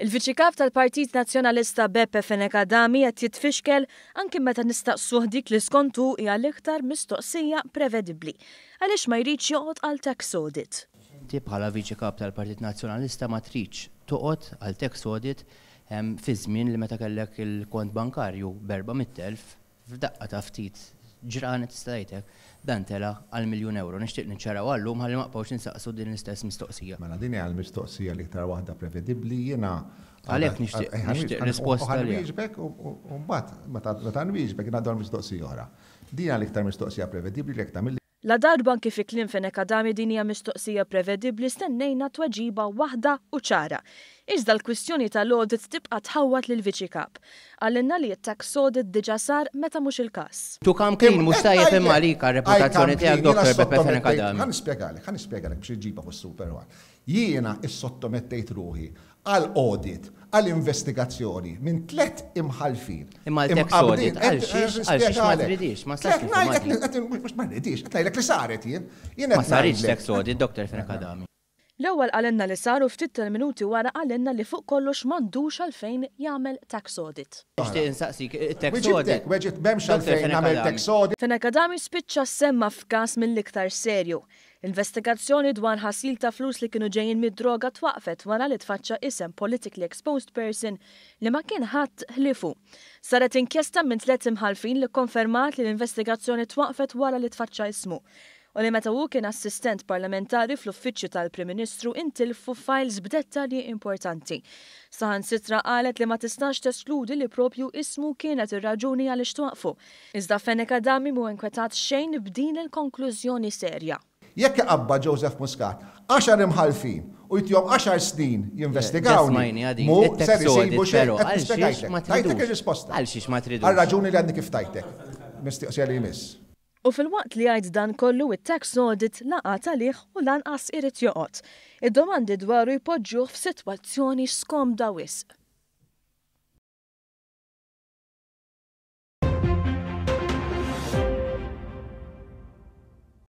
Il-Viċi Kap tal-Partit Nazzjonalista Beppe Fenekadami qed jitfixkel anke meta nistaqsuh dik li skontu hija l-iktar mistoqsija prevedibbli. Għaliex ma jridx joqgħod għal tax audit. Inti bħala Viċi Kap tal-Partit Nazzjonalista ma tridx toqgħod għal tax audit fi żmien li meta kellek il-kont bankarju b'400,000 f'daqqa ta' ftit ġranet stajtek dan tela għal €1,000,000. Nixtieq niċċaraw għallum ħalli ma bqgħux insaqsu din l-istess mistoqsija. Mela din hija l-mistoqsija li iktar waħda prevedibbli jiena għalhekk nixtieq risposta li. Nwieġbek u mbagħad meta nwieġbek ngħaddu l-mistoqsija oħra. Din hija l-iktar mistoqsija prevedibbli li jekk tagħmel. La darba anke fi kliem Fenekadami din hija mistoqsija prevedibbli stennejna tweġiba waħda u ċara. Iżda l-kwistjoni tal-audit tibqa' tħawwat lil Viċi Kap. Għallinna li t-tax audit diġà sar meta mhux il-każ. Tu kam kien mhux tajjeb imma għalik reputazzjoni tiegħek Dr. Beppe Fenekadami. Ħa nispjegalek biex iġiba fis-super one. Jiena issottomettejt ruħi għal audit, għal investigazzjoni minn 3 imħalfin. Imma l-tax audit għal xiex ma tridix, ma sax mhux ma tridix, qed ngħidlek li saret jien. Ma saritx tax audit, Dr. Fenekadami. L-ewwel għalenna li saru ftit minuti wara għalenna li fuq kollox m'għandux għalfejn jagħmel tax audit. Nixtieq insaqsik tax audit. Weġġet m'hemmx għalfejn nagħmel tax audit. Fenekadami spiċċa semma f'każ mill-iktar serju. Investigazzjoni dwar ħasil ta' flus li kienu ġejjin mid-droga twaqfet wara li tfaċċa isem politically exposed person li ma kien ħadd ħlifu. Saret inkjesta minn 3 imħalfin li konfermat li l-investigazzjoni twaqfet wara li tfaċċa ismu. U li meta hu kien assistent parlamentari fl-uffiċċju tal-Prim Ministru intilfu files b'dettalji importanti. Saħansitra qalet li ma tistax teskludi li propju ismu kienet ir-raġuni għaliex twaqfu. Iżda Fenekadami mhu inkwetat xejn b'din il-konklużjoni serja. Jekk iqabba Joseph Muscat 10 imħalfin u jtihom 10 snin jinvestigawni. Tajtek ir-risposta. Għalxiex ma tridux. Għal-raġuni li għandi kif tajtek. Mistoqsija li jmiss. U fil-waqt li għajd dan kollu it-tax audit laqat għalih u lanqas irid joqgħod. Id-domandi dwaru jpoġġuh f'sitwazzjoni skomda wisq.